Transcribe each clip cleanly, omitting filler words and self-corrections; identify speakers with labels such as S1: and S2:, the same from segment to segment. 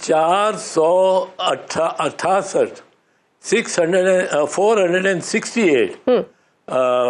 S1: 468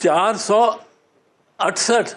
S1: 468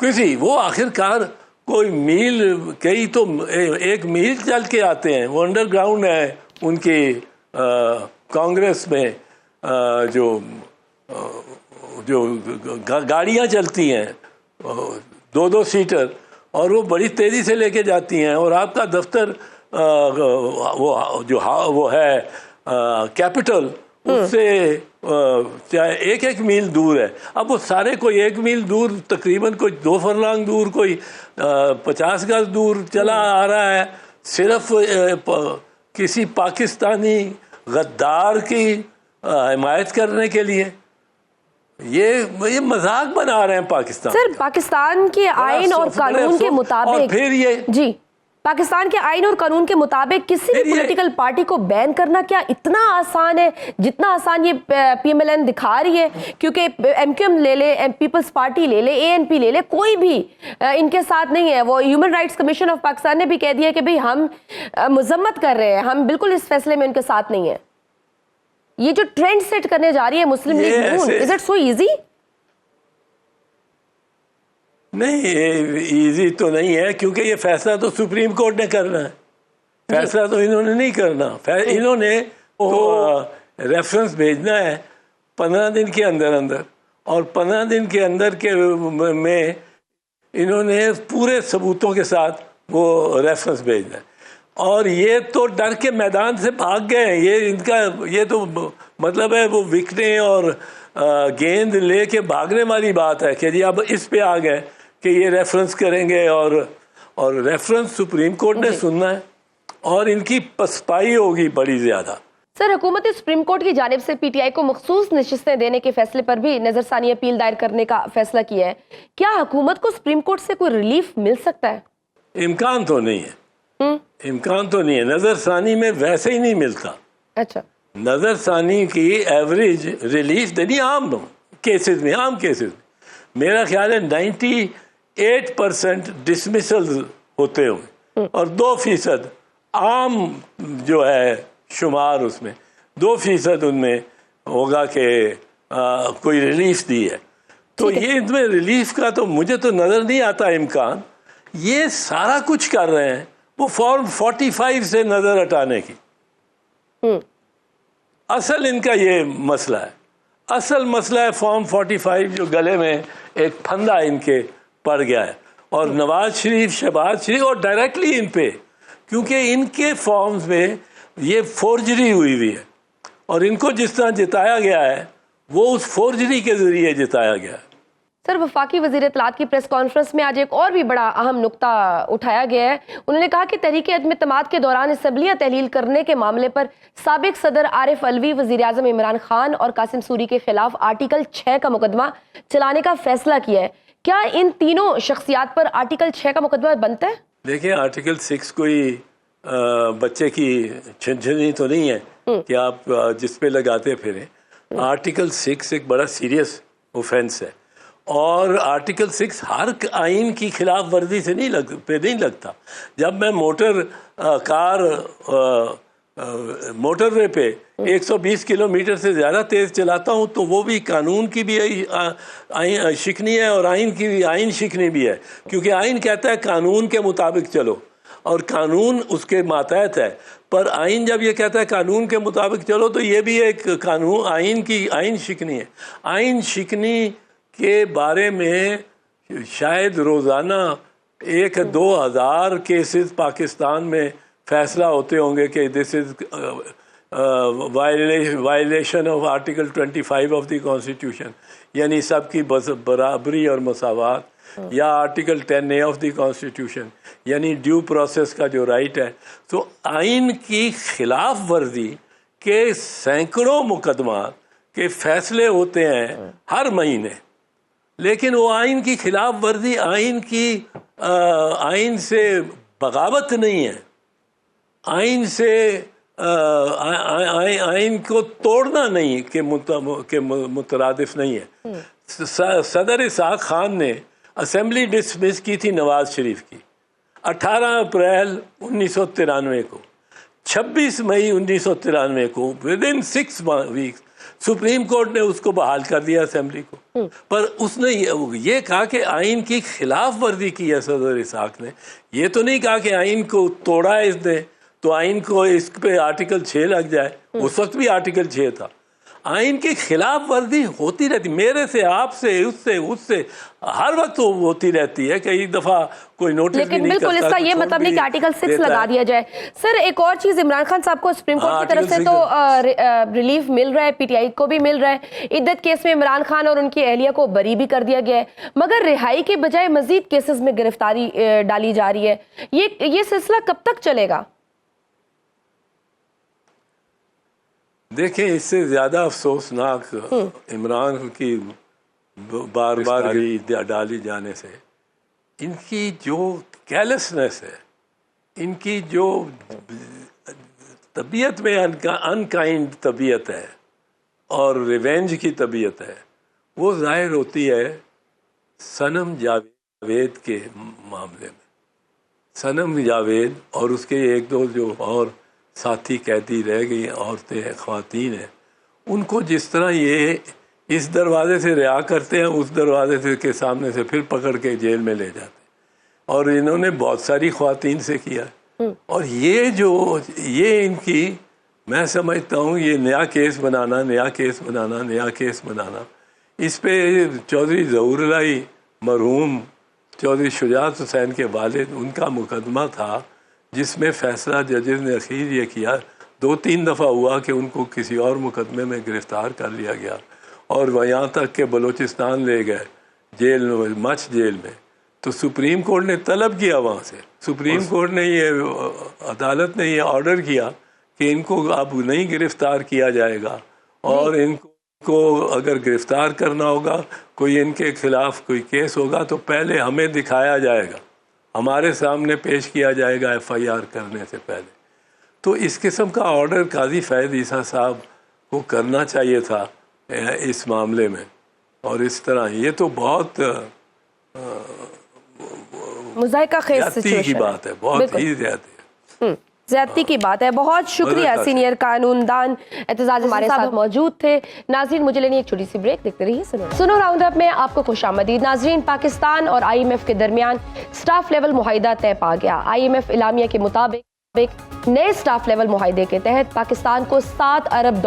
S1: کسی وہ آخرکار کوئی میل کئی تو 1 میل چل کے آتے ہیں. وہ انڈر گراؤنڈ ہے ان کی کانگریس میں جو گاڑیاں چلتی ہیں 2 سیٹر اور وہ بڑی تیزی سے لے کے جاتی ہیں. اور آپ کا دفتر وہ ہے کیپٹل اس سے چاہے 1 میل دور ہے. اب وہ سارے کوئی 1 میل دور تقریباً کوئی 2 فرلانگ دور کوئی 50 گز دور چلا آ رہا ہے صرف کسی پاکستانی غدار کی حمایت کرنے کے لیے. یہ مذاق بنا رہے ہیں پاکستان.
S2: سر پاکستان کے آئین اور قانون کے مطابق
S1: پھر یہ
S2: جی پاکستان کے آئین اور قانون کے مطابق کسی بھی پولیٹیکل پارٹی کو بین کرنا کیا اتنا آسان ہے جتنا آسان یہ پی ایم ایل این دکھا رہی ہے؟ کیونکہ ایم کیو ایم لے لے, پیپلز پارٹی لے لے, اے این پی لے لے, کوئی بھی ان کے ساتھ نہیں ہے. وہ human rights commission of Pakistan نے بھی کہہ دیا کہ بھئی ہم مذمت کر رہے ہیں, ہم بالکل اس فیصلے میں ان کے ساتھ نہیں ہیں. یہ جو ٹرینڈ سیٹ کرنے جا رہی ہے Muslim League Noon, is it so easy?
S1: نہیں, ایزی تو نہیں ہے کیونکہ یہ فیصلہ تو سپریم کورٹ نے کرنا ہے. فیصلہ تو انہوں نے نہیں کرنا. انہوں نے ریفرنس بھیجنا ہے 15 دن کے اندر اور 15 دن کے اندر کے میں انہوں نے پورے ثبوتوں کے ساتھ وہ ریفرنس بھیجنا ہے. اور یہ تو ڈر کے میدان سے بھاگ گئے ہیں. یہ تو مطلب ہے وہ وکٹیں اور گیند لے کے بھاگنے والی بات ہے کہ جی اب اس پہ آ گئے کہ یہ ریفرنس کریں گے اور ریفرنس سپریم کورٹ نے سننا ہے اور ان کی پسپائی ہوگی بڑی زیادہ.
S2: سر حکومت سپریم کورٹ کی جانب سے پی ٹی آئی کو مخصوص نشستیں دینے کے فیصلے پر بھی نظر ثانی اپیل دائر کرنے کا فیصلہ کیا ہے. کیا حکومت کو سپریم کورٹ سے کوئی ریلیف مل سکتا ہے؟
S1: امکان تو نہیں ہے. امکان تو نہیں ہے. نظر ثانی میں ویسے ہی نہیں ملتا.
S2: اچھا,
S1: نظر ثانی کی ایوریج ریلیف دینی عام کیسز میں میرا خیال ہے 98% ڈسمسل ہوتے ہوئے اور 2% عام جو ہے شمار اس میں 2% ان میں ہوگا کہ کوئی ریلیف دی ہے. تو یہ ان میں ریلیف کا تو مجھے تو نظر نہیں آتا امکان. یہ سارا کچھ کر رہے ہیں وہ فارم 45 سے نظر ہٹانے کی. اصل ان کا یہ مسئلہ ہے. اصل مسئلہ ہے فارم 45 جو گلے میں ایک پھندا ان کے پڑ گیا ہے. اور نواز شریف, شہباز شریف اور ڈائریکٹلی ان پہ, کیونکہ ان کے فارمز میں یہ فورجری ہوئی ہے اور ان کو جس طرح جتایا گیا ہے وہ اس فورجری کے ذریعے جتایا گیا ہے.
S2: سر وفاقی وزیر اطلاعات کی پریس کانفرنس میں آج ایک اور بھی بڑا اہم نقطہ اٹھایا گیا ہے. انہوں نے کہا کہ تحریک عدم اعتماد کے دوران اسمبلیاں تحلیل کرنے کے معاملے پر سابق صدر عارف الوی, وزیر اعظم عمران خان اور قاسم سوری کے خلاف آرٹیکل 6 کا مقدمہ چلانے کا فیصلہ کیا ہے. کیا ان تینوں شخصیات پر آرٹیکل 6 کا مقدمہ بنتا ہے؟
S1: دیکھیں آرٹیکل 6 کوئی بچے کی چھنچھنی تو نہیں ہے کہ آپ جس پہ لگاتے پھریں. آرٹیکل 6 ایک بڑا سیریس اوفینس ہے اور آرٹیکل 6 ہر آئین کی خلاف ورزی سے نہیں لگتا. جب میں موٹر وے پہ 120 کلومیٹر سے زیادہ تیز چلاتا ہوں تو وہ بھی قانون کی بھی شکنی ہے اور آئین کی بھی آئین شکنی بھی ہے, کیونکہ آئین کہتا ہے قانون کے مطابق چلو اور قانون اس کے ماتحت ہے. پر آئین جب یہ کہتا ہے قانون کے مطابق چلو تو یہ بھی ایک قانون آئین کی آئین شکنی ہے. آئین شکنی کے بارے میں شاید روزانہ 1-2 ہزار کیسز پاکستان میں فیصلہ ہوتے ہوں گے کہ this is violation of article 25 of the constitution, یعنی سب کی برابری اور مساوات, یا article 10A of the constitution یعنی ڈیو پروسیس کا جو رائٹ ہے. تو آئین کی خلاف ورزی کے سینکڑوں مقدمات کے فیصلے ہوتے ہیں ہر مہینے, لیکن وہ آئین کی خلاف ورزی آئین سے بغاوت نہیں ہے, آئین سے آئین کو توڑنا نہیں کہ مترادف نہیں ہے. صدر اسحاق خان نے اسمبلی ڈسمس کی تھی نواز شریف کی 18 اپریل 1993 کو. 26 مئی 1993 کو ودن 6 ویکس سپریم کورٹ نے اس کو بحال کر دیا اسمبلی کو، پر اس نے یہ کہا کہ آئین کی خلاف ورزی کی ہے صدر اسحاق نے. یہ تو نہیں کہا کہ آئین کو توڑا ہے اس نے تو آئین کو اس پہ آرٹیکل 6 لگ جائے. اس وقت بھی آرٹیکل 6 تھا. آئین کی خلاف ورزی ہوتی رہتی، میرے سے، آپ سے، اس سے ہر وقت ہوتی رہتی ہے. کئی دفعہ کوئی نوٹس بھی
S2: لیکن
S1: نہیں کرتا.
S2: بالکل اس کا یہ مطلب نہیں کہ آرٹیکل 6 لگا دیا جائے. سر ایک اور چیز، عمران خان صاحب کو سپریم کورٹ کی طرف سے تو ریلیف مل رہا ہے، پی ٹی آئی کو بھی مل رہا ہے. عدت کیس میں عمران خان اور ان کی اہلیہ کو بری بھی کر دیا گیا ہے، مگر رہائی کے بجائے مزید کیسز میں گرفتاری ڈالی جا رہی ہے. یہ سلسلہ کب تک چلے گا؟
S1: دیکھیں، اس سے زیادہ افسوسناک عمران کی بار ڈالی جانے سے ان کی جو کیلسنس ہے، ان کی جو طبیعت میں انکائنڈ طبیعت ہے اور ریونج کی طبیعت ہے، وہ ظاہر ہوتی ہے صنم جاوید کے معاملے میں. صنم جاوید اور اس کے ایک دو جو اور ساتھی قیدی رہ گئی عورتیں، خواتین ہیں، ان کو جس طرح یہ اس دروازے سے رہا کرتے ہیں، اس دروازے سے کے سامنے سے پھر پکڑ کے جیل میں لے جاتے ہیں. اور انہوں نے بہت ساری خواتین سے کیا. اور یہ ان کی، میں سمجھتا ہوں یہ نیا کیس بنانا، اس پہ چودھری ظہور اللہ مرحوم چودھری شجاعت حسین کے والد، ان کا مقدمہ تھا جس میں فیصلہ ججز نے اخیر یہ کیا. 2-3 دفعہ ہوا کہ ان کو کسی اور مقدمے میں گرفتار کر لیا گیا اور وہ یہاں تک کہ بلوچستان لے گئے جیل میں، مچھ جیل میں. تو سپریم کورٹ نے طلب کیا وہاں سے، سپریم کورٹ نے عدالت نے یہ آرڈر کیا کہ ان کو اب نہیں گرفتار کیا جائے گا، اور ان کو اگر گرفتار کرنا ہوگا، کوئی ان کے خلاف کوئی کیس ہوگا تو پہلے ہمیں دکھایا جائے گا، ہمارے سامنے پیش کیا جائے گا ایف آئی آر کرنے سے پہلے. تو اس قسم کا آرڈر قاضی فیض عیسیٰ صاحب کو کرنا چاہیے تھا اس معاملے میں. اور اس طرح یہ تو بہت
S2: مضحکہ خیز
S1: زیادتی کی بات ہے، بہت ہی
S2: زیادتی کی بات ہے. بہت شکریہ سینئر قانون دان اعتزاز ہمارے ساتھ موجود تھے. ناظرین مجھے لینی ایک چھوٹی سی بریک، دیکھتے رہیے سنو راؤنڈ اپ میں آپ کو خوش آمدید. ناظرین، پاکستان اور آئی ایم ایف کے درمیان سٹاف لیول معاہدہ طے پا گیا. آئی ایم ایف اعلامیہ کے مطابق نئے سٹاف لیول معاہدے کے تحت پاکستان کو $7 ارب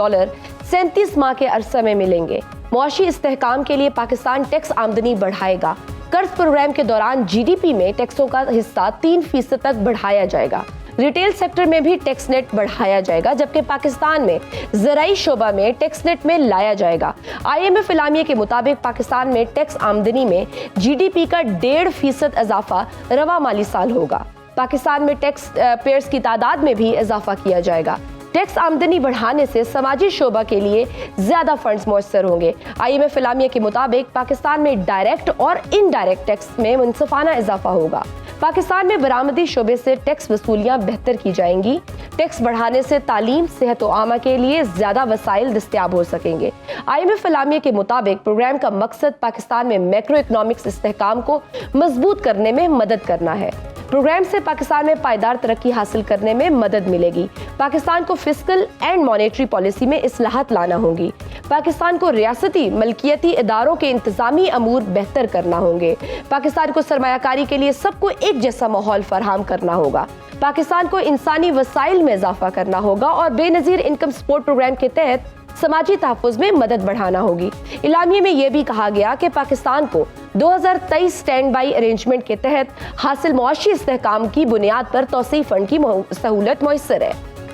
S2: 37 ماہ کے عرصے میں ملیں گے. معاشی استحکام کے لیے پاکستان ٹیکس آمدنی بڑھائے گا. قرض پروگرام کے دوران جی ڈی پی میں ٹیکسوں کا حصہ 3% تک بڑھایا جائے گا. ریٹیل سیکٹر میں بھی ٹیکس نیٹ بڑھایا جائے گا، جبکہ پاکستان میں زرعی شعبہ میں ٹیکس نیٹ میں لایا جائے گا. آئی ایم ایف اعلامیہ کے مطابق پاکستان میں ٹیکس آمدنی میں جی ڈی پی کا 1.5% اضافہ رواں مالی سال ہوگا. پاکستان میں ٹیکس پیئرز کی تعداد میں بھی اضافہ کیا جائے گا. ٹیکس آمدنی بڑھانے سے سماجی شعبہ کے لیے زیادہ فنڈز میسر ہوں گے. آئی ایم ایف اعلامیہ کے مطابق پاکستان میں ڈائریکٹ اور انڈائریکٹ ٹیکس میں منصفانہ اضافہ ہوگا. پاکستان میں برآمدی شعبے سے ٹیکس وصولیاں بہتر کی جائیں گی. ٹیکس بڑھانے سے تعلیم، صحت و عامہ کے لیے زیادہ وسائل دستیاب ہو سکیں گے. آئی ایم ایف اعلامیہ کے مطابق پروگرام کا مقصد پاکستان میں میکرو اکنامکس استحکام کو مضبوط کرنے میں مدد کرنا ہے. پروگرام سے پاکستان میں پائیدار ترقی حاصل کرنے میں مدد ملے گی. پاکستان کو فسکل اینڈ مانیٹری پالیسی میں اصلاحات لانا ہوں گی. پاکستان کو ریاستی ملکیتی اداروں کے انتظامی امور بہتر کرنا ہوں گے. پاکستان کو سرمایہ کاری کے لیے سب کو ایک جیسا ماحول فراہم کرنا ہوگا. پاکستان کو انسانی وسائل میں اضافہ کرنا ہوگا اور بے نظیر انکم سپورٹ پروگرام کے تحت سماجی تحفظ میں مدد بڑھانا ہوگی. اعلامیہ میں یہ بھی کہا گیا کہ پاکستان کو 2023 سٹینڈ بائی ارینجمنٹ کے تحت حاصل معاشی استحکام کی بنیاد پر توسیع فنڈ کی سہولت میسر ہے.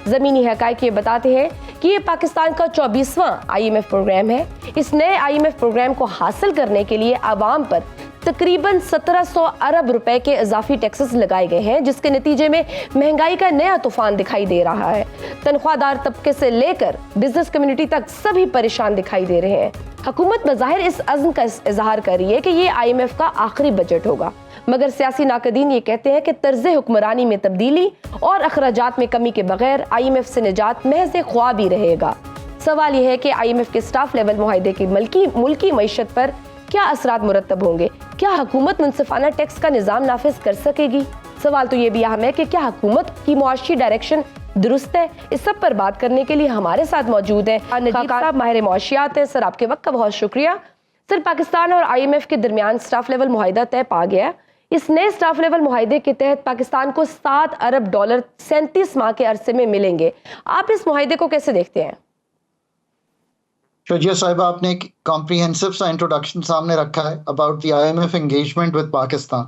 S2: زمینی حقائق یہ بتاتے ہیں کہ یہ پاکستان کا 24واں آئی ایم ایف پروگرام ہے. اس نئے آئی ایم ایف پروگرام کو حاصل کرنے کے لیے عوام پر تقریباً 1700 ارب روپے کے اضافی ٹیکسز لگائے گئے ہیں، جس کے نتیجے میں مہنگائی کا نیا طوفان دکھائی دے رہا ہے. تنخواہ دار طبقے سے لے کر بزنس کمیونٹی تک سبھی پریشان دکھائی دے رہے ہیں. حکومت بظاہر اس عزم کا اظہار کر رہی ہے کہ یہ آئی ایم ایف کا آخری بجٹ ہوگا، مگر سیاسی ناقدین یہ کہتے ہیں کہ طرز حکمرانی میں تبدیلی اور اخراجات میں کمی کے بغیر آئی ایم ایف سے نجات محض خواب ہی رہے گا. سوال یہ ہے کہ آئی ایم ایف کے سٹاف لیول معاہدے کی ملکی معیشت پر کیا اثرات مرتب ہوں گے؟ کیا حکومت منصفانہ ٹیکس کا نظام نافذ کر سکے گی؟ سوال تو یہ بھی اہم ہے کہ کیا حکومت کی معاشی ڈائریکشن درست ہے؟ اس سب پر بات کرنے کے لیے ہمارے ساتھ موجود ہیں نجیب صاحب، ماہر معاشیات ہیں. سر آپ کے وقت کا بہت شکریہ. سر پاکستان اور آئی ایم ایف کے درمیان سٹاف لیول معاہدہ طے پا گیا ہے. اس نئے سٹاف لیول معاہدے کے تحت پاکستان کو $7 ارب 37 ماہ کے عرصے میں ملیں گے. آپ اس معاہدے کو کیسے دیکھتے ہیں؟
S3: شجیہ صاحبہ، آپ نے ایک کمپریہنسو سا انٹروڈکشن سامنے رکھا ہے about the I M F engagement with Pakistan.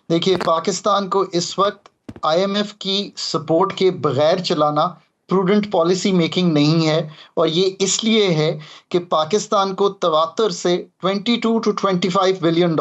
S3: دیکھیے، پاکستان کو اس وقت آئی ایم ایف کی سپورٹ کے بغیر چلانا پروڈنٹ پالیسی میکنگ نہیں ہے، اور یہ اس لیے ہے کہ پاکستان کو تواتر سے $22 to $25 بلین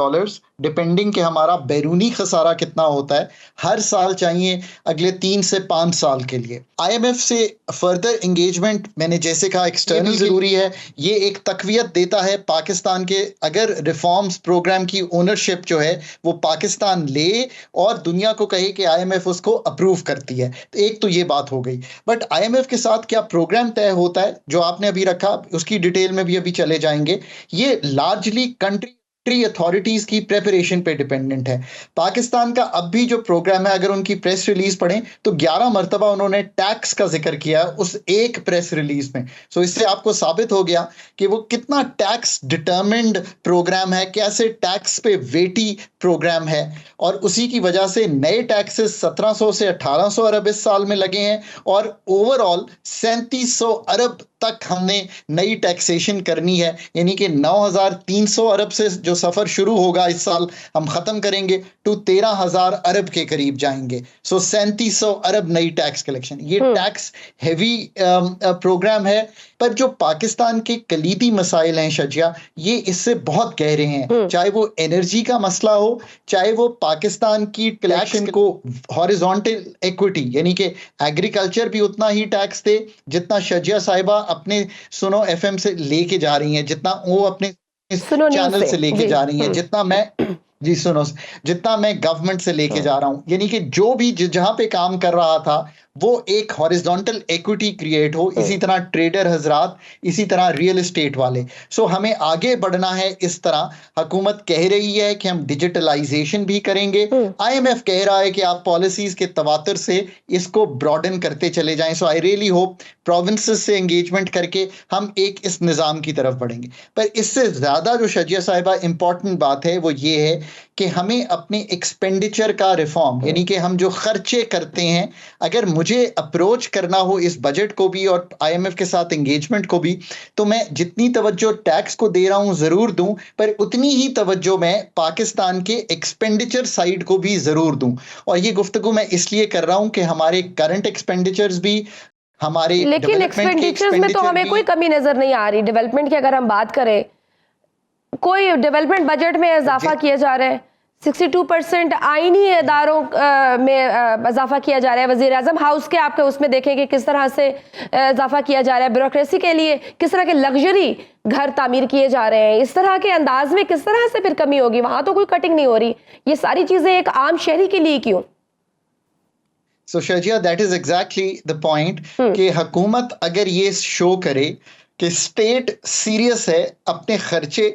S3: ڈپینڈنگ کہ ہمارا بیرونی خسارہ کتنا ہوتا ہے ہر سال چاہیے اگلے 3 سے 5 سال کے لیے. آئی ایم ایف سے فردر انگیجمنٹ، میں نے جیسے کہا ایکسٹرنل ضروری ہے. یہ ایک تقویت دیتا ہے پاکستان کے، اگر ریفارمز پروگرام کی اونرشپ جو ہے وہ پاکستان لے اور دنیا کو کہے کہ آئی ایم ایف اس کو اپروو کرتی ہے. ایک تو یہ بات ہو گئی. بٹ آئی ایم ایف کے ساتھ کیا پروگرام طے ہوتا ہے جو آپ نے ابھی رکھا، اس کی ڈیٹیل میں بھی ابھی چلے جائیں گے. یہ لارجلی کنٹری اتھارٹیز کی پریپریشن پہ ڈیپینڈنٹ ہے. پاکستان کا اب بھی جو پروگرام ہے، اگر ان کی پریس ریلیز پڑھیں تو 11 مرتبہ انہوں نے ٹیکس کا ذکر کیا اس ایک پریس ریلیز میں. سو اس سے آپ کو ثابت ہو گیا کہ وہ کتنا ٹیکس ڈٹرمنڈ پروگرام ہے، کیسے ٹیکس پہ ویٹی پروگرام ہے. اور اسی کی وجہ سے نئے ٹیکسز 1700 سے 1800 ارب اس سال میں لگے ہیں، اور اوور آل 3700 ارب تک ہم نے نئی ٹیکسیشن کرنی ہے. یعنی کہ 9300 ارب سے جو سفر شروع ہوگا اس سال ہم ختم کریں گے تو 13000 ارب کے قریب جائیں گے. سو 3700 ارب نئی ٹیکس کلیکشن. یہ ٹیکس ہیوی پروگرام ہے، پر جو پاکستان کے کلیدی مسائل ہیں شجیہ، یہ اس سے بہت گہرے ہیں. چاہے وہ انرجی کا مسئلہ ہو، چاہے وہ پاکستان کی کلیکشن کو ہاریزونٹل ایکوٹی، یعنی کہ ایگریکلچر بھی اتنا ہی ٹیکس دے جتنا شجیہ صاحبہ اپنے سنو ایف ایم سے لے کے جا رہی ہیں، جتنا وہ اپنے چینل سے لے کے جا رہی ہیں، جتنا میں جتنا میں گورنمنٹ سے لے کے جا رہا ہوں. یعنی کہ جو بھی جہاں پہ کام کر رہا تھا وہ ایک ہاریزونٹل ایکوٹی کریٹ ہو. اسی طرح ٹریڈر حضرات، اسی طرح ریئل اسٹیٹ والے. سو ہمیں آگے بڑھنا ہے. اس طرح حکومت کہہ رہی ہے کہ ہم ڈیجیٹلائزیشن بھی کریں گے. آئی ایم ایف کہہ رہا ہے کہ آپ پالیسیز کے تواتر سے اس کو براڈن کرتے چلے جائیں. سو آئی ریئلی ہوپ پروونسز سے انگیجمنٹ کر کے ہم ایک اس نظام کی طرف بڑھیں گے. پر اس سے زیادہ جو شجیہ صاحبہ امپورٹنٹ بات ہے وہ یہ ہے کہ ہمیں اپنے ایکسپینڈیچر کا ریفارم، یعنی کہ ہم جو خرچے کرتے ہیں، اگر مجھے اپروچ کرنا ہو اس بجٹ کو بھی اور آئی ایم ایف کے ساتھ انگیجمنٹ کو بھی، تو میں جتنی توجہ ٹیکس کو دے رہا ہوں ضرور دوں، پر اتنی ہی توجہ میں پاکستان کے ایکسپینڈیچر سائڈ کو بھی ضرور دوں. اور یہ گفتگو میں اس لیے کر رہا ہوں کہ ہمارے کرنٹ ایکسپینڈیچرز بھی، ہمارے
S2: لیکن ایکسپینڈیچرز میں تو ہمیں کوئی کمی نظر نہیں آ رہی. ڈیولپمنٹ کی اگر ہم بات کریں، کوئی ڈیولپمنٹ بجٹ میں اضافہ کیا جا رہا ہے، 62% آئینی اداروں میں اضافہ کیا جا رہا ہے. وزیر اعظم ہاؤس کے آپ کے اس میں دیکھیں کہ کس طرح سے اضافہ کیا جا رہا ہے. بیوروکریسی کے لیے کس طرح کے لگژری گھر تعمیر کیے جا رہے ہیں. اس طرح کے انداز میں کس طرح سے پھر کمی ہوگی؟ وہاں تو کوئی کٹنگ نہیں ہو رہی. یہ ساری چیزیں ایک عام شہری کے لیے کیوں؟
S3: So Shajia, that is exactly the point کہ حکومت اگر یہ شو کرے کہ اسٹیٹ سیریس ہے اپنے خرچے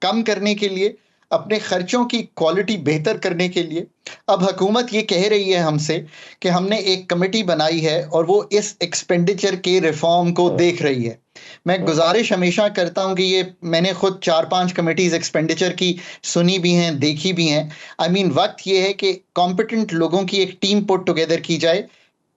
S3: کم کرنے کے لیے، اپنے خرچوں کی کوالٹی بہتر کرنے کے لیے. اب حکومت یہ کہہ رہی ہے ہم سے کہ ہم نے ایک کمیٹی بنائی ہے اور وہ اس ایکسپینڈیچر کے ریفارم کو دیکھ رہی ہے. میں گزارش ہمیشہ کرتا ہوں کہ یہ میں نے خود 4-5 کمیٹیز ایکسپینڈیچر کی سنی بھی ہیں، دیکھی بھی ہیں. وقت یہ ہے کہ کمپیٹنٹ لوگوں کی ایک ٹیم پٹ ٹوگیدر کی جائے.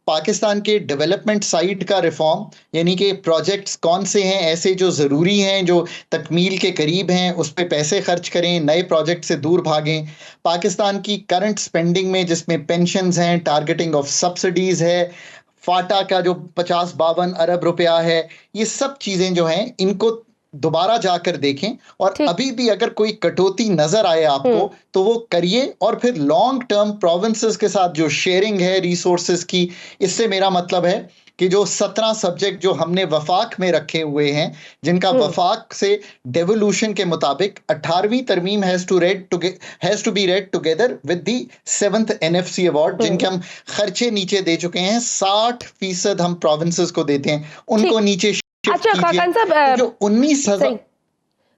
S3: پاکستان کے ڈیولپمنٹ سائٹ کا ریفارم، یعنی کہ پروجیکٹس کون سے ہیں ایسے جو ضروری ہیں، جو تکمیل کے قریب ہیں، اس پہ پیسے خرچ کریں، نئے پروجیکٹ سے دور بھاگیں. پاکستان کی کرنٹ سپینڈنگ میں جس میں پینشنز ہیں، ٹارگیٹنگ آف سبسڈیز ہے، فاٹا کا جو 50-52 ارب روپیہ ہے، یہ سب چیزیں جو ہیں ان کو دوبارہ جا کر دیکھیں. اور ابھی بھی اگر کوئی کٹوتی نظر آئے آپ کو تو وہ کریے. اور پھر لانگ ٹرم پروونسز کے ساتھ جو شیئرنگ ہے ریسورسز کی، اس سے میرا مطلب ہے کہ جو 17 سبجیکٹ جو ہم نے وفاق میں رکھے ہوئے ہیں، جن کا وفاق سے ڈیولوشن کے مطابق 18ویں ترمیم has to be read together with the 7th NFC award، جن کے ہم خرچے نیچے دے چکے ہیں. 60% ہم پروونسز کو دیتے ہیں، ان کو نیچے.
S2: اچھا خاقان صاحب،
S3: جو 19,000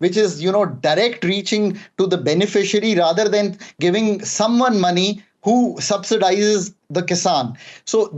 S3: which is, direct reaching to the beneficiary rather than giving someone money who subsidizes the kisan. So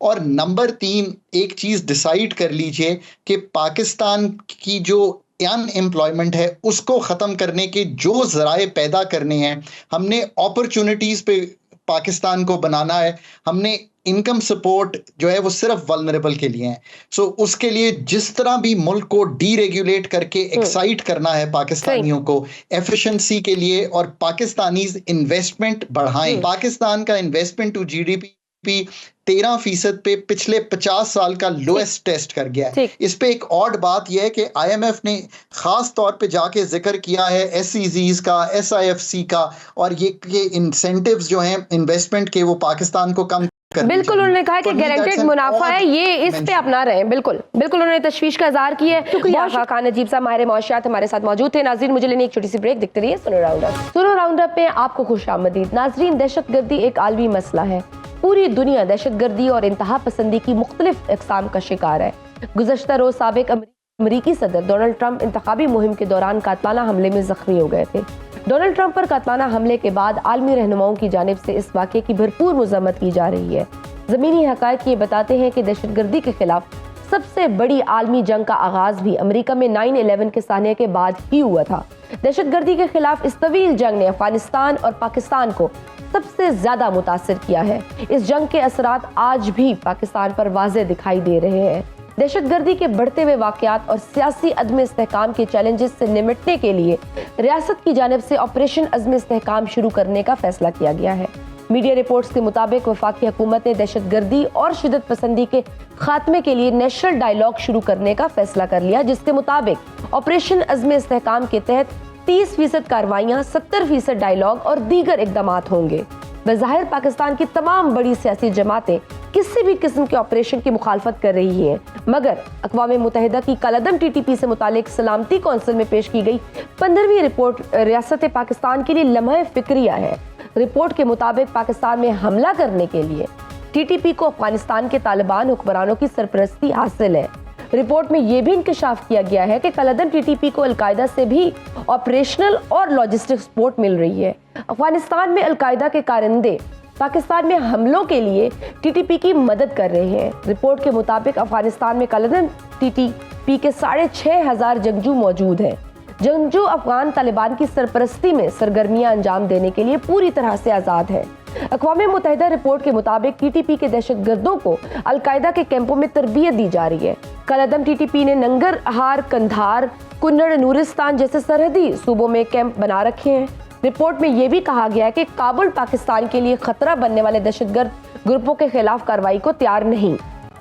S3: اور نمبر 3 ایک چیز ڈیسائیڈ کر لیجئے کہ پاکستان کی جو ان امپلائمنٹ ہے اس کو ختم کرنے کے جو ذرائع پیدا کرنے ہیں. ہم نے اپرچونٹیز پہ پاکستان کو بنانا ہے. ہم نے انکم سپورٹ جو ہے وہ صرف ولنریبل کے لیے ہیں. سو اس کے لیے جس طرح بھی ملک کو ڈی ریگولیٹ کر کے ایکسائٹ کرنا ہے پاکستانیوں کو ایفیشنسی کے لیے, اور پاکستانیز انویسٹمنٹ بڑھائیں. پاکستان کا investment to G D P 13% پہ پچھلے 50 سال کا لویسٹ ٹیسٹ کر گیا ہے. اس پہ ایک اور بات یہ ہے کہ آئی ایم ایف نے خاص طور پہ جا کے ذکر کیا ہے ایس سی زیز کا, ایس آئی ایف سی کا, اور یہ انسینٹیوز جو ہیں انویسٹمنٹ کے وہ پاکستان کو کم.
S2: بالکل انہوں نے کہا کہ گارنٹیڈ منافع ہے, یہ اس پہ اپنا رہے ہیں. بالکل بالکل انہوں نے تشویش کا اظہار کی ہے. شکریہ خان نجیب صاحب ماہر معاشیات ہمارے ساتھ موجود تھے. ناظرین مجھے لینے ایک چھوٹی سی بریک, دیکھتے رہیے سنو راؤنڈ اپ. سنو راؤنڈ اپ میں آپ کو خوش آمدید. ناظرین, دہشت گردی ایک عالمی مسئلہ ہے. پوری دنیا دہشت گردی اور انتہا پسندی کی مختلف اقسام کا شکار ہے. گزشتہ روز سابق امریکی صدر ڈونلڈ ٹرمپ انتخابی مہم کے دوران قاتلانہ حملے میں زخمی ہو گئے تھے. ڈونلڈ ٹرمپ پر قاتلانہ حملے کے بعد عالمی رہنماؤں کی جانب سے اس واقعے کی بھرپور مذمت کی جا رہی ہے. زمینی حقائق یہ بتاتے ہیں کہ دہشت گردی کے خلاف سب سے بڑی عالمی جنگ کا آغاز بھی امریکہ میں 9/11 کے سانحے کے بعد ہی ہوا تھا. دہشت گردی کے خلاف اس طویل جنگ نے افغانستان اور پاکستان کو سب سے زیادہ متاثر کیا ہے. اس جنگ کے اثرات آج بھی پاکستان پر واضح دکھائی دے رہے ہیں. دہشت گردی کے بڑھتے ہوئے واقعات اور سیاسی عدم استحکام کے چیلنجز سے نمٹنے کے لیے ریاست کی جانب سے آپریشن عزم استحکام شروع کرنے کا فیصلہ کیا گیا ہے. میڈیا رپورٹس کے مطابق وفاقی حکومت نے دہشت گردی اور شدت پسندی کے خاتمے کے لیے نیشنل ڈائیلاگ شروع کرنے کا فیصلہ کر لیا, جس کے مطابق آپریشن عزم استحکام کے تحت 30% کارروائیاں, 70% ڈائیلاگ اور دیگر اقدامات ہوں گے. بظاہر پاکستان کی تمام بڑی سیاسی جماعتیں کسی بھی قسم کے آپریشن کی مخالفت کر رہی ہیں, مگر اقوام متحدہ کی کالعدم ٹی ٹی پی سے متعلق سلامتی کونسل میں پیش کی گئی 15ویں رپورٹ ریاست پاکستان کے لیے لمحہ فکریہ ہے. رپورٹ کے مطابق پاکستان میں حملہ کرنے کے لیے ٹی ٹی پی کو افغانستان کے طالبان حکمرانوں کی سرپرستی حاصل ہے. رپورٹ میں یہ بھی انکشاف کیا گیا ہے کہ کالعدم ٹی ٹی پی کو القاعدہ سے بھی آپریشنل اور لاجسٹک سپورٹ مل رہی ہے. افغانستان میں القاعدہ کے کارندے پاکستان میں حملوں کے لیے ٹی ٹی پی کی مدد کر رہے ہیں. رپورٹ کے مطابق افغانستان میں کالعدم ٹی ٹی پی کے 6,500 جنگجو موجود ہیں. جنگجو افغان طالبان کی سرپرستی میں سرگرمیاں انجام دینے کے لیے پوری طرح سے آزاد ہیں. اقوام متحدہ رپورٹ کے مطابق ٹی ٹی پی کے دہشت گردوں کو القاعدہ کے کیمپوں میں تربیت دی جا رہی ہے. کالعدم ٹی ٹی پی نے ننگرہار, کندھار, کنڑ, نورستان جیسے سرحدی صوبوں میں کیمپ بنا رکھے ہیں. رپورٹ میں یہ بھی کہا گیا ہے کہ کابل پاکستان کے لیے خطرہ بننے والے دہشت گرد گروپوں کے خلاف کارروائی کو تیار نہیں.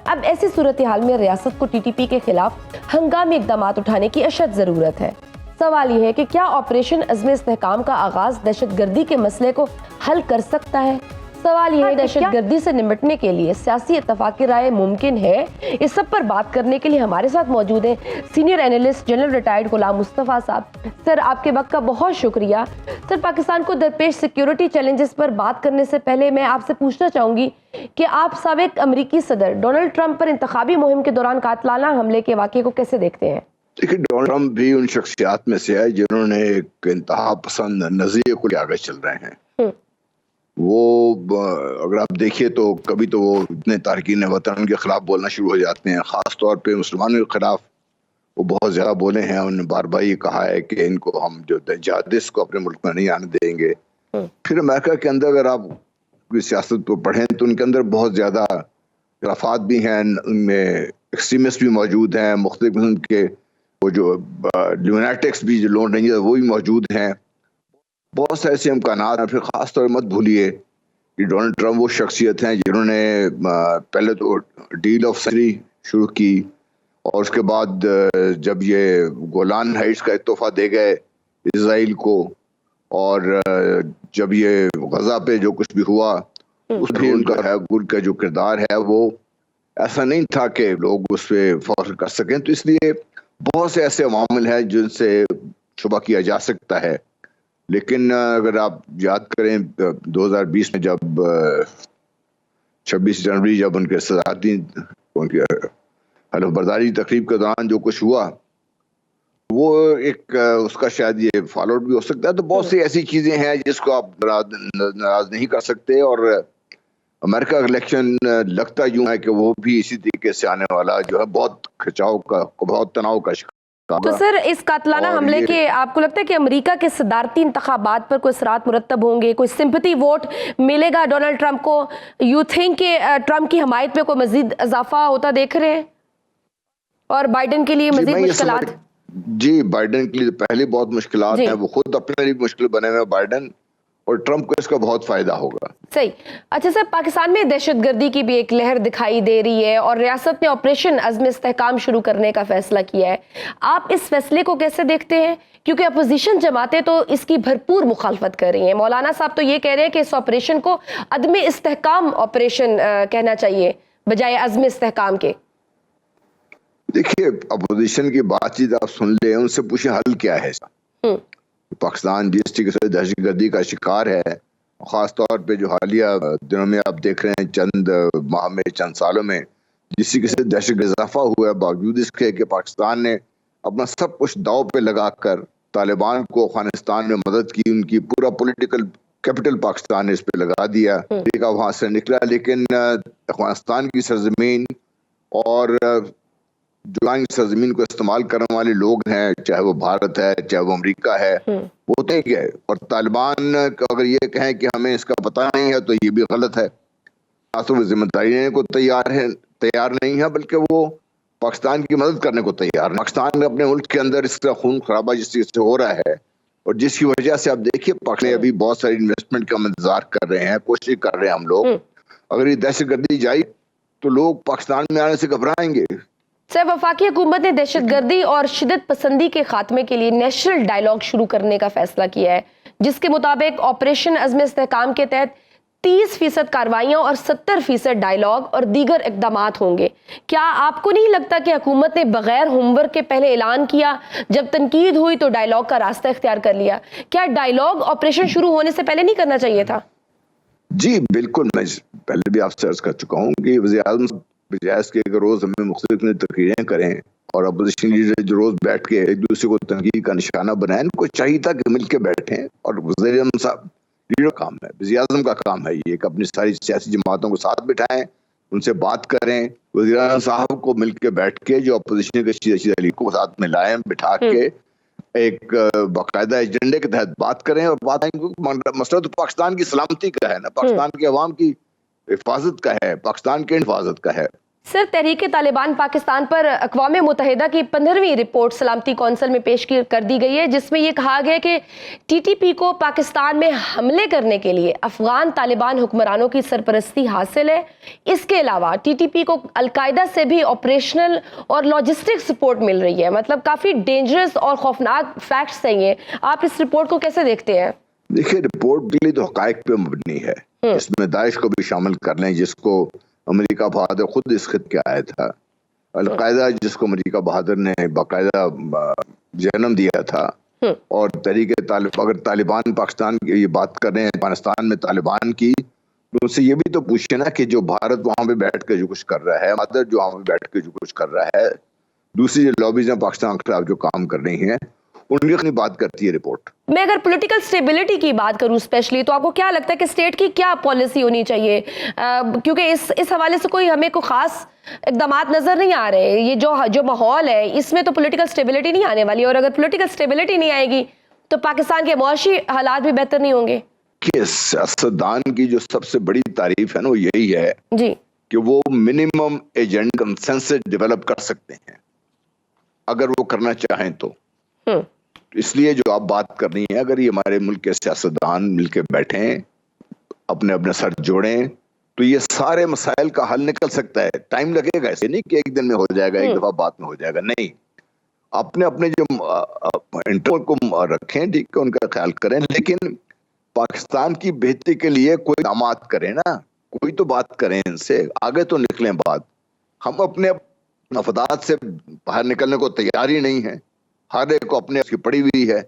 S2: اب ایسی صورتحال میں ریاست کو ٹی ٹی پی کے خلاف ہنگامی اقدامات اٹھانے کی اشد ضرورت ہے. سوال یہ ہے کہ کیا آپریشن عزم استحکام کا آغاز دہشت گردی کے مسئلے کو حل کر سکتا ہے؟ سوال یہ ہے دہشت گردی سے نمٹنے کے لیے سیاسی اتفاق رائے ممکن ہے؟ اس سب پر بات کرنے کے لیے ہمارے ساتھ موجود ہیں senior analyst general retired Ghulam Mustafa صاحب. سر, آپ کے وقت کا بہت شکریہ. سر, پاکستان کو درپیش سیکیورٹی چیلنجز پر بات کرنے سے پہلے میں آپ سے پوچھنا چاہوں گی کہ آپ سابق امریکی صدر ڈونلڈ ٹرمپ پر انتخابی مہم کے دوران قاتلانہ حملے کے واقعے کو کیسے دیکھتے ہیں؟
S4: دیکھیے, ڈونلڈ ٹرمپ بھی ان شخصیات میں سے ہے جنہوں نے ایک انتہا پسند نظریے کو لے آگے چل رہے ہیں. وہ اگر آپ دیکھیے تو کبھی تو وہ اتنے تارکین وطن کے خلاف بولنا شروع ہو جاتے ہیں, خاص طور پہ مسلمانوں کے خلاف وہ بہت زیادہ بولے ہیں. انہوں نے بار بار یہ کہا ہے کہ ان کو ہم جو جہادیست کو اپنے ملک میں نہیں آنے دیں گے. پھر امریکہ کے اندر اگر آپ کوئی سیاست کو پڑھیں تو ان کے اندر بہت زیادہ خلافات بھی ہیں, ان میں ایکسٹریمسٹ بھی موجود ہیں, مختلف قسم کے وہ جو لونیٹکس بھی جو لون رینجر وہ بھی موجود ہیں. بہت سے ایسے امکانات ہیں. پھر خاص طور مت بھولیے کہ ڈونلڈ ٹرمپ وہ شخصیت ہیں جنہوں نے پہلے تو ڈیل آف سینچری شروع کی, اور اس کے بعد جب یہ گولان ہائٹس کا ایک تحفہ دے گئے اسرائیل کو, اور جب یہ غزہ پہ جو کچھ بھی ہوا اس میں ان کا جو کردار ہے وہ ایسا نہیں تھا کہ لوگ اس پہ فخر کر سکیں. تو اس لیے بہت سے ایسے عوامل ہیں جن سے شبہ کیا جا سکتا ہے. لیکن اگر آپ یاد کریں 2020 میں جب 26 جنوری جب ان کے صدارتی ان کی حلف برداری تقریب کے دوران جو کچھ ہوا وہ ایک اس کا شاید یہ فالو آؤٹ بھی ہو سکتا ہے. تو بہت سی ایسی چیزیں ہیں جس کو آپ ناراض نہیں کر سکتے, اور امریکہ کا الیکشن لگتا یوں ہے کہ وہ بھی اسی طریقے سے آنے والا جو ہے بہت کھچاؤ کا بہت تناؤ کا شکار.
S2: تو سر اس قاتلانہ حملے کے آپ کو لگتا ہے کہ امریکہ کے صدارتی انتخابات پر کوئی اثرات مرتب ہوں گے, کوئی سمپتھی ووٹ ملے گا ڈونلڈ ٹرمپ کو؟ یو تھنک کہ ٹرمپ کی حمایت پہ کوئی مزید اضافہ ہوتا دیکھ رہے ہیں اور بائیڈن کے لیے مزید مشکلات؟
S4: جی بائیڈن کے لیے پہلے بہت مشکلات ہیں, وہ خود اپنے لیے مشکل بنے ہوئے بائیڈن, اور ٹرمپ کو اس کا بہت فائدہ ہوگا.
S2: صحیح. اچھا سر, پاکستان میں دہشت گردی کی بھی ایک لہر دکھائی دے رہی ہے اور ریاست نے آپریشن عزم استحکام شروع کرنے کا فیصلہ کیا ہے. آپ اس فیصلے کو کیسے دیکھتے ہیں؟ کیونکہ اپوزیشن جماعتیں تو اس کی بھرپور مخالفت کر رہی ہیں. مولانا صاحب تو یہ کہہ رہے ہیں کہ اس آپریشن کو عدم استحکام آپریشن کہنا چاہیے بجائے عزم استحکام کے.
S4: دیکھیے اپوزیشن کی بات چیت آپ سن لیں, ان سے پوچھیں حل کیا ہے. پاکستان جس طریقے سے دہشت گردی کا شکار ہے, خاص طور پہ جو حالیہ دنوں میں آپ دیکھ رہے ہیں, چند ماہ میں چند سالوں میں جس طریقے سے دہشت گرد اضافہ ہوا ہے, باوجود اس کے کہ پاکستان نے اپنا سب کچھ داؤ پہ لگا کر طالبان کو افغانستان میں مدد کی, ان کی پورا پولیٹیکل کیپٹل پاکستان نے اس پہ لگا دیا, وہاں سے نکلا. لیکن افغانستان کی سرزمین اور جو سرزمین کو استعمال کرنے والے لوگ ہیں, چاہے وہ بھارت ہے چاہے وہ امریکہ ہے, وہ تو ہی ہے. اور طالبان اگر یہ کہیں کہ ہمیں اس کا پتہ نہیں ہے تو یہ بھی غلط ہے. وہ ذمہ داری لینے کو تیار نہیں ہے, بلکہ وہ پاکستان کی مدد کرنے کو تیار ہے. پاکستان نے اپنے ملک کے اندر اس طرح خون خرابہ جس چیز سے ہو رہا ہے, اور جس کی وجہ سے آپ دیکھیے پاکستان ابھی بہت ساری انویسٹمنٹ کا انتظار کر رہے ہیں, کوشش کر رہے ہیں ہم لوگ. اگر یہ دہشت گردی جائے تو لوگ پاکستان میں آنے سے گھبرائیں گے.
S2: سر, وفاقی حکومت نے دہشت گردی اور شدت پسندی کے خاتمے کے لیے نیشنل ڈائیلاگ شروع کرنے کا فیصلہ کیا ہے, جس کے مطابق آپریشن عزم استحکام کے تحت 30% کاروائیاں اور 70% ڈائیلاگ اور دیگر اقدامات ہوں گے. کیا آپ کو نہیں لگتا کہ حکومت نے بغیر ہوم ورک کے پہلے اعلان کیا, جب تنقید ہوئی تو ڈائیلاگ کا راستہ اختیار کر لیا؟ کیا ڈائیلاگ آپریشن شروع ہونے سے پہلے نہیں کرنا چاہیے تھا؟
S4: جی بالکل, میں پہلے بھی آپ سے عرض کر چکا ہوں کہ وزیر اعظم بجائز کے روز ہمیں مختلف تقریریں کریں اور اپوزیشن لیڈر جو روز بیٹھ کے ایک دوسرے کو تنقید کا نشانہ بنائیں, ان کو چاہیے تھا کہ مل کے بیٹھیں. اور وزیر اعظم صاحب لیڈر کام ہے, وزیر اعظم کا کام ہے یہ کہ اپنی ساری سیاسی جماعتوں کو ساتھ بٹھائیں, ان سے بات کریں. وزیر اعظم صاحب کو مل کے بیٹھ کے جو اپوزیشن کے سیاسی لیڈر کو ساتھ میں لائیں, بٹھا کے ایک باقاعدہ ایجنڈے کے تحت بات کریں. اور بات مسئلہ تو پاکستان کی سلامتی کا ہے نا, پاکستان کے عوام کی حفاظت کا ہے, پاکستان کے حفاظت کا ہے.
S2: سر, تحریک طالبان پاکستان پر اقوام متحدہ کی 15ویں رپورٹ سلامتی کونسل میں پیش کر دی گئی ہے, جس میں یہ کہا گیا کہ ٹی ٹی پی کو پاکستان میں حملے کرنے کے لیے افغان طالبان حکمرانوں کی سرپرستی حاصل ہے. اس کے علاوہ ٹی ٹی پی کو القاعدہ سے بھی آپریشنل اور لاجسٹک سپورٹ مل رہی ہے. مطلب کافی ڈینجرس اور خوفناک فیکٹس ہیں یہ. آپ اس رپورٹ کو کیسے دیکھتے ہیں؟
S4: دیکھیے رپورٹ کے لیے تو حقائق پہ مبنی ہے, اس میں داعش کو بھی شامل کر لیں جس کو امریکہ بہادر خود اس خط کے آیا تھا, القاعدہ جس کو امریکہ بہادر نے باقاعدہ جنم دیا تھا, اور تحریک طالبان. اگر طالبان پاکستان کی یہ بات کر رہے ہیں افغانستان میں طالبان کی, تو ان سے یہ بھی تو پوچھے نا کہ جو بھارت وہاں پہ بیٹھ کے جو کچھ کر رہا ہے, مدر جو وہاں پہ بیٹھ کے جو کچھ کر رہا ہے, دوسری جو لابیز ہیں پاکستان کے خلاف جو کام کر رہی ہیں, ان کی اپنی بات کرتی ہے رپورٹ.
S2: میں اگر پولیٹیکل سٹیبلٹی کی بات کروں اسپیشلی, تو آپ کو کیا لگتا ہے کہ اسٹیٹ کی کیا پالیسی ہونی چاہیے؟ کیونکہ اس حوالے سے کوئی ہمیں کوئی خاص اقدامات نظر نہیں آ رہے. یہ جو ماحول ہے اس میں تو پولیٹیکل سٹیبلٹی نہیں آنے والی, اور اگر پولیٹیکل سٹیبلٹی نہیں آئے گی تو پاکستان کے معاشی حالات بھی بہتر نہیں ہوں گے.
S4: کہ سیاستدان کی جو سب سے بڑی تعریف ہے نا, وہ یہی ہے
S2: جی
S4: کہ وہ منیمم ایجنڈ کنسنسس ڈیولپ کر سکتے ہیں اگر وہ کرنا چاہیں تو. اس لیے جو آپ بات کر رہی ہیں, اگر یہ ہمارے ملک کے سیاستدان مل کے بیٹھیں, اپنے اپنے سر جوڑیں, تو یہ سارے مسائل کا حل نکل سکتا ہے. ٹائم لگے گا, ایسے نہیں کہ ایک دن میں ہو جائے گا, ایک دفعہ بات میں ہو جائے گا, نہیں. اپنے اپنے جو انٹر کو رکھیں, ٹھیک ہے, ان کا خیال کریں, لیکن پاکستان کی بہتری کے لیے کوئی اقدامات کریں نا, کوئی تو بات کریں, ان سے آگے تو نکلیں بات. ہم اپنے مفادات سے باہر نکلنے کو تیار ہی نہیں ہیں. ہر ایک کو اپنے کی پڑی ہوئی ہے,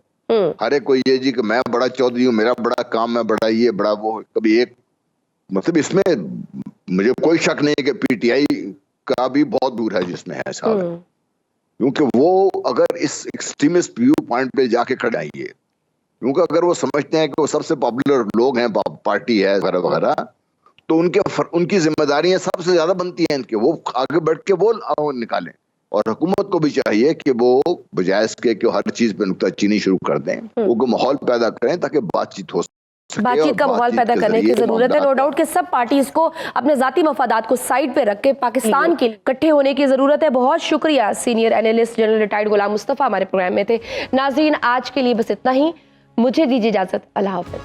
S4: ہر ایک کو یہ جی کہ میں بڑا چودھری ہوں, میرا بڑا کام ہے, بڑا یہ بڑا وہ. کبھی ایک مطلب اس میں مجھے کوئی شک نہیں کہ پی ٹی آئی کا بھی بہت دور ہے جس میں ہے صاحب, کیونکہ وہ اگر اس ایکسٹریمسٹ ویو پوائنٹ پہ جا کے کھڑے آئیے, کیونکہ اگر وہ سمجھتے ہیں کہ وہ سب سے پاپولر لوگ ہیں, پارٹی ہے وغیرہ وغیرہ, تو ان کی ذمہ داریاں سب سے زیادہ بنتی ہیں ان کے، وہ آگے بڑھ کے وہ نکالیں، اور حکومت کو بھی چاہیے کہ وہ بجائے اس کے کہ ہر چیز پہ نکتہ چینی شروع کر دیں، وہ کو ماحول پیدا کریں تاکہ بات چیت ہو سکے،
S2: بات چیت کا ماحول پیدا کرنے کی ضرورت ہے. نو ڈاؤٹ کہ سب پارٹیز کو اپنے ذاتی مفادات کو سائیڈ پہ رکھ کے پاکستان کے اکٹھے ہونے کی ضرورت ہے. بہت شکریہ senior analyst general retired Ghulam Mustafa ہمارے پروگرام میں تھے. ناظرین آج کے لیے بس اتنا ہی، مجھے دیجیے اجازت. اللہ حافظ.